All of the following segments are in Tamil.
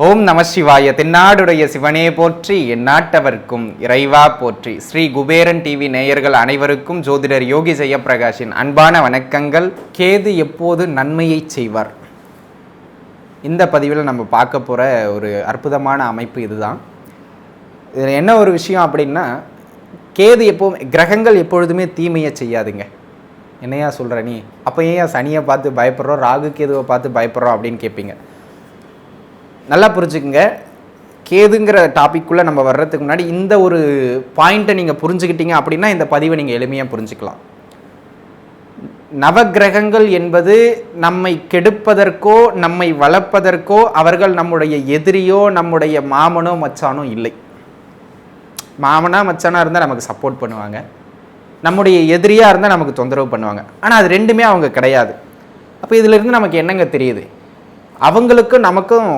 ஓம் நம சிவாய. தென்னாடுடைய சிவனே போற்றி, எந்நாட்டவர்க்கும் இறைவா போற்றி. ஸ்ரீ குபேரன் டிவி நேயர்கள் அனைவருக்கும் ஜோதிடர் யோகி ஜெயப்பிரகாஷின் அன்பான வணக்கங்கள். கேது எப்போது நன்மையை செய்வார்? இந்த பதிவில் நம்ம பார்க்க போகிற ஒரு அற்புதமான அமைப்பு இதுதான். இதில் என்ன ஒரு விஷயம் அப்படின்னா, கேது கிரகங்கள் எப்பொழுதுமே தீமையை செய்யாதுங்க. என்னையா சொல்கிற நீ? அப்போ ஏன் சனியை பார்த்து பயப்படுறோம், ராகு கேதுவை பார்த்து பயப்படுறோம் அப்படின்னு கேட்பீங்க. நல்லா புரிஞ்சுக்குங்க. கேதுங்கிற டாபிக்குள்ளே நம்ம வர்றதுக்கு முன்னாடி இந்த ஒரு பாயிண்ட்டை நீங்கள் புரிஞ்சுக்கிட்டீங்க அப்படின்னா இந்த பதிவை நீங்கள் எளிமையாக புரிஞ்சுக்கலாம். நவக்கிரகங்கள் என்பது நம்மை கெடுப்பதற்கோ நம்மை வளர்ப்பதற்கோ அவர்கள் நம்முடைய எதிரியோ நம்முடைய மாமனோ மச்சானோ இல்லை. மாமனா மச்சானா இருந்தால் நமக்கு சப்போர்ட் பண்ணுவாங்க, நம்முடைய எதிரியாக இருந்தால் நமக்கு தொந்தரவு பண்ணுவாங்க. ஆனால் அது ரெண்டுமே அவங்க கிடையாது. அப்போ இதிலிருந்து நமக்கு என்னங்க தெரியுது? அவங்களுக்கும் நமக்கும்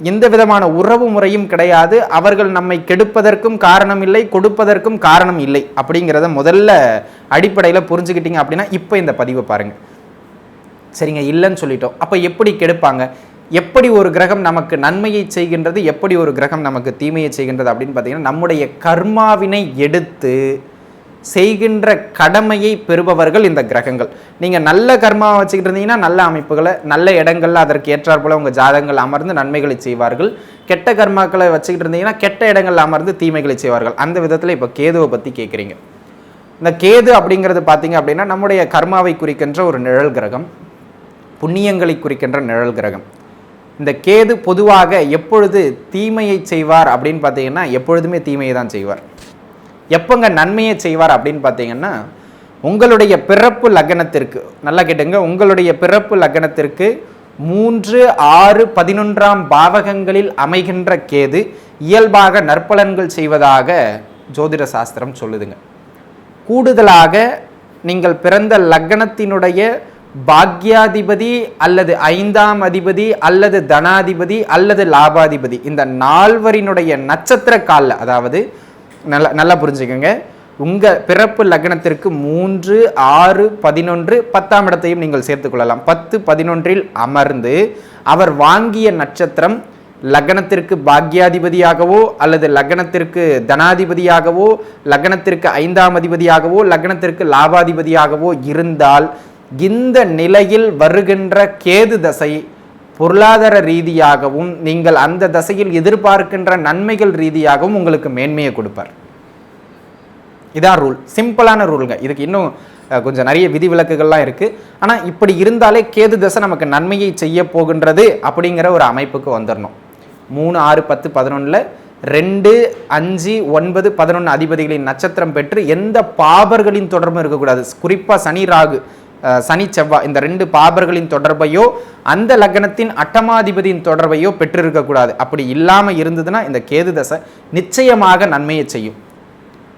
எந்த விதமான உறவு முறையும் கிடையாது. அவர்கள் நம்மை கெடுப்பதற்கும் காரணம் இல்லை, கொடுப்பதற்கும் காரணம் இல்லை அப்படிங்கிறத முதல்ல அடிப்படையில் புரிஞ்சுக்கிட்டீங்க அப்படின்னா இப்போ இந்த பதிவை பாருங்கள். சரிங்க, இல்லைன்னு சொல்லிட்டோம். அப்போ எப்படி கெடுப்பாங்க? எப்படி ஒரு கிரகம் நமக்கு நன்மையை செய்கின்றது, எப்படி ஒரு கிரகம் நமக்கு தீமையை செய்கின்றது அப்படின்னு பார்த்தீங்கன்னா, நம்முடைய கர்மாவினை எடுத்து செய்கின்ற கடமையை பெறுபவர்கள் இந்த கிரகங்கள். நீங்கள் நல்ல கர்மாவை வச்சுக்கிட்டு இருந்தீங்கன்னா நல்ல அமைப்புகளை, நல்ல இடங்கள்ல அதற்கு ஏற்றாற் போல உங்கள் ஜாதகங்கள் அமர்ந்து நன்மைகளை செய்வார்கள். கெட்ட கர்மாக்களை வச்சுக்கிட்டு இருந்தீங்கன்னா கெட்ட இடங்கள் அமர்ந்து தீமைகளை செய்வார்கள். அந்த விதத்தில் இப்போ கேதுவை பற்றி கேட்குறீங்க. இந்த கேது அப்படிங்கிறது பார்த்தீங்க அப்படின்னா நம்முடைய கர்மாவை குறிக்கின்ற ஒரு நிழல் கிரகம், புண்ணியங்களை குறிக்கின்ற நிழல் கிரகம். இந்த கேது பொதுவாக எப்பொழுது தீமையை செய்வார் அப்படின்னு பார்த்தீங்கன்னா எப்பொழுதுமே தீமையை தான் செய்வார். எப்போங்க நன்மையை செய்வார் அப்படின்னு பார்த்தீங்கன்னா, உங்களுடைய பிறப்பு லக்னத்திற்கு, நல்லா கேட்டுங்க, உங்களுடைய பிறப்பு லக்னத்திற்கு 3, 6, 11ஆம் பாவகங்களில் அமைகின்ற கேது இயல்பாக நற்பலன்கள் செய்வதாக ஜோதிட சாஸ்திரம் சொல்லுதுங்க. கூடுதலாக நீங்கள் பிறந்த லக்னத்தினுடைய பாக்யாதிபதி அல்லது 5ஆம் அதிபதி அல்லது தனாதிபதி அல்லது லாபாதிபதி, இந்த 4வரினுடைய நட்சத்திர காலில், அதாவது நல்லா புரிஞ்சுக்கோங்க, உங்கள் பிறப்பு லக்னத்திற்கு 3, 6, 11, 10ஆம் இடத்தையும் நீங்கள் சேர்த்துக்கொள்ளலாம். 10, 11இல் அமர்ந்து அவர் வாங்கிய நட்சத்திரம் லக்னத்திற்கு பாக்யாதிபதியாகவோ அல்லது லக்னத்திற்கு தனாதிபதியாகவோ லக்னத்திற்கு 5ஆம் அதிபதியாகவோ லக்னத்திற்கு லாபாதிபதியாகவோ இருந்தால் இந்த நிலையில் வருகின்ற கேது தசை பொருளாதார ரீதியாகவும் நீங்கள் அந்த தசையில் எதிர்பார்க்கின்ற நன்மைகள் ரீதியாகவும் உங்களுக்கு மேன்மையை கொடுப்பார். இதான் ரூல், சிம்பிளான ரூலுங்க. இதுக்கு இன்னும் கொஞ்சம் நிறைய விதிவிலக்குகள்லாம் இருக்குது. ஆனால் இப்படி இருந்தாலே கேது தசை நமக்கு நன்மையை செய்ய போகின்றது அப்படிங்கிற ஒரு அமைப்புக்கு வந்துடணும். 3, 6, 10, 11ல் 2, 5, 9, 11 அதிபதிகளின் நட்சத்திரம் பெற்று எந்த பாபர்களின் தொடர்பும் இருக்கக்கூடாது. குறிப்பாக சனி ராகு, சனி செவ்வாய், இந்த 2 பாபர்களின் தொடர்பையோ அந்த லக்னத்தின் அட்டமாதிபதியின் தொடர்பையோ பெற்றிருக்கக்கூடாது. அப்படி இல்லாமல் இருந்ததுன்னா இந்த கேது தசை நிச்சயமாக நன்மையை செய்யும்.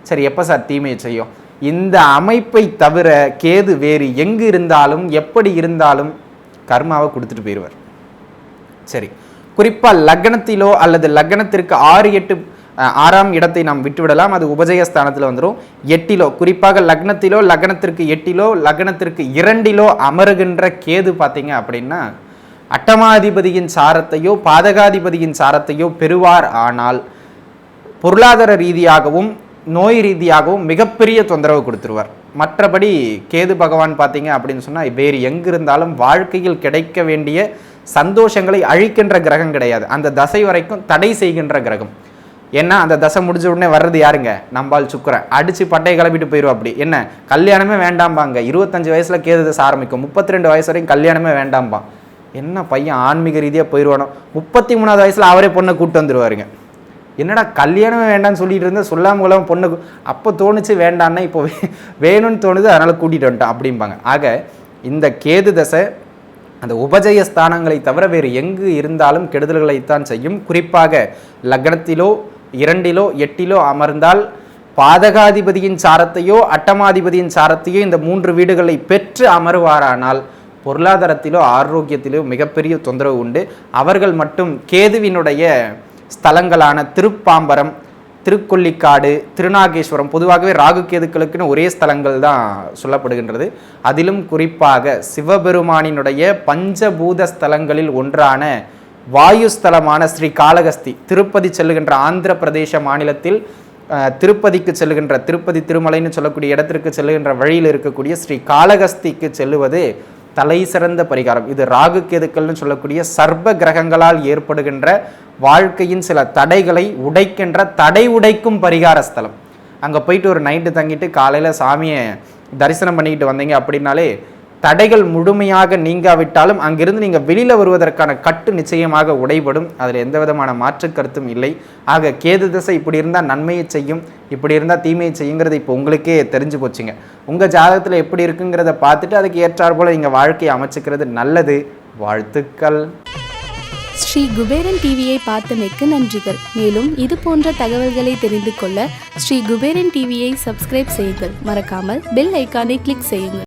சரி, எப்போ சார் தீமையை செய்யும்? இந்த அமைப்பை தவிர கேது வேறு எங்கு இருந்தாலும் எப்படி இருந்தாலும் கர்மாவை கொடுத்துட்டு போயிடுவார். சரி, குறிப்பாக லக்னத்திலோ அல்லது லக்னத்திற்கு 6, 8, 6ஆம் இடத்தை நாம் விட்டுவிடலாம், அது உபஜயஸ்தானத்தில் வந்துடும். 8லோ, குறிப்பாக லக்னத்திலோ லக்னத்திற்கு 8லோ லக்னத்திற்கு 2லோ அமருகின்ற கேது பார்த்தீங்க அப்படின்னா அட்டமாதிபதியின் சாரத்தையோ பாதகாதிபதியின் சாரத்தையோ பெறுவார். ஆனால் பொருளாதார ரீதியாகவும் நோய் ரீதியாகவும் மிகப்பெரிய தொந்தரவு கொடுத்துருவார். மற்றபடி கேது பகவான் பார்த்தீங்க அப்படின்னு சொன்னால் வேறு எங்கு இருந்தாலும் வாழ்க்கையில் கிடைக்க வேண்டிய சந்தோஷங்களை அழிக்கின்ற கிரகம் கிடையாது. அந்த தசை வரைக்கும் தடை செய்கின்ற கிரகம். ஏன்னா அந்த தசை முடிஞ்ச உடனே வர்றது யாருங்க? நம்பால் சுக்கிரன் அடிச்சு பட்டையை கிளப்பிட்டு போயிடும். அப்படி என்ன கல்யாணமே வேண்டாம்பாங்க. 25 வயசுல கேது தசை ஆரம்பிக்கும், 32 வயசு வரைக்கும் கல்யாணமே வேண்டாம்பான். என்ன பையன் ஆன்மீக ரீதியாக போயிடுவானோ, 33ஆவது வயசுல அவரே பொண்ணை கூப்பிட்டு வந்துடுவாருங்க. என்னடா கல்யாணமே வேண்டான்னு சொல்லிட்டு இருந்தால் சொல்லாமலாம் பொண்ணு அப்போ தோணுச்சு வேண்டான்னா இப்போ வேணும்னு தோணுது அதனால் கூட்டிகிட்டு வந்துட்டான் அப்படிம்பாங்க. ஆக இந்த கேது தசை அந்த உபஜய ஸ்தானங்களை தவிர வேறு எங்கு இருந்தாலும் கெடுதல்களைத்தான் செய்யும். குறிப்பாக லக்னத்திலோ 2லோ 8லோ அமர்ந்தால் பாதகாதிபதியின் சாரத்தையோ அட்டமாதிபதியின் சாரத்தையோ இந்த 3 வீடுகளை பெற்று அமருவாரானால் பொருளாதாரத்திலோ ஆரோக்கியத்திலோ மிகப்பெரிய தொந்தரவு உண்டு. அவர்கள் மட்டும் கேதுவினுடைய ஸ்தலங்களான திருப்பாம்பரம், திருக்கொல்லிக்காடு, திருநாகேஸ்வரம், பொதுவாகவே ராகு கேதுக்களுக்குன்னு ஒரே ஸ்தலங்கள் தான் சொல்லப்படுகின்றது. அதிலும் குறிப்பாக சிவபெருமானினுடைய பஞ்சபூத ஸ்தலங்களில் ஒன்றான வாயுஸ்தலமான ஸ்ரீ காளகஸ்தி, திருப்பதி செல்லுகின்ற ஆந்திர பிரதேச மாநிலத்தில் திருப்பதிக்கு செல்லுகின்ற, திருப்பதி திருமலைன்னு சொல்லக்கூடிய இடத்திற்கு செல்லுகின்ற வழியில் இருக்கக்கூடிய ஸ்ரீ காளகஸ்திக்கு செல்லுவது தலை சிறந்த பரிகாரம். இது ராகு கேதுக்கள்னு சொல்லக்கூடிய சர்ப்ப கிரகங்களால் ஏற்படுகின்ற வாழ்க்கையின் சில தடைகளை உடைக்கின்ற தடை உடைக்கும் பரிகார ஸ்தலம். அங்கே போயிட்டு ஒரு நைட்டு தங்கிட்டு காலையில் சாமியை தரிசனம் பண்ணிக்கிட்டு வந்தீங்க அப்படின்னாலே தடைகள் முழுமையாக நீங்காவிட்டாலும் அங்கிருந்து நீங்கள் வெளியில் வருவதற்கான கட்டு நிச்சயமாக உடைபடும். அதில் எந்த விதமான மாற்று கருத்தும் இல்லை. ஆக கேது திசை இப்படி இருந்தால் நன்மையை செய்யும், இப்படி இருந்தால் தீமையை செய்யுங்கிறது இப்போ உங்களுக்கே தெரிஞ்சு போச்சுங்க. உங்கள் ஜாதகத்தில் எப்படி இருக்குங்கிறத பார்த்துட்டு அதுக்கு ஏற்றாற் போல் நீங்கள் வாழ்க்கையை அமைச்சுக்கிறது நல்லது. வாழ்த்துக்கள். ஸ்ரீ குபேரன் டிவியை பார்த்தமைக்கு நன்றிகள். மேலும் இது போன்ற தகவல்களை தெரிந்து கொள்ள ஸ்ரீ குபேரன் டிவியை சப்ஸ்கிரைப் செய்யுங்கள். மறக்காமல் பெல் ஐக்கானை கிளிக் செய்யுங்கள்.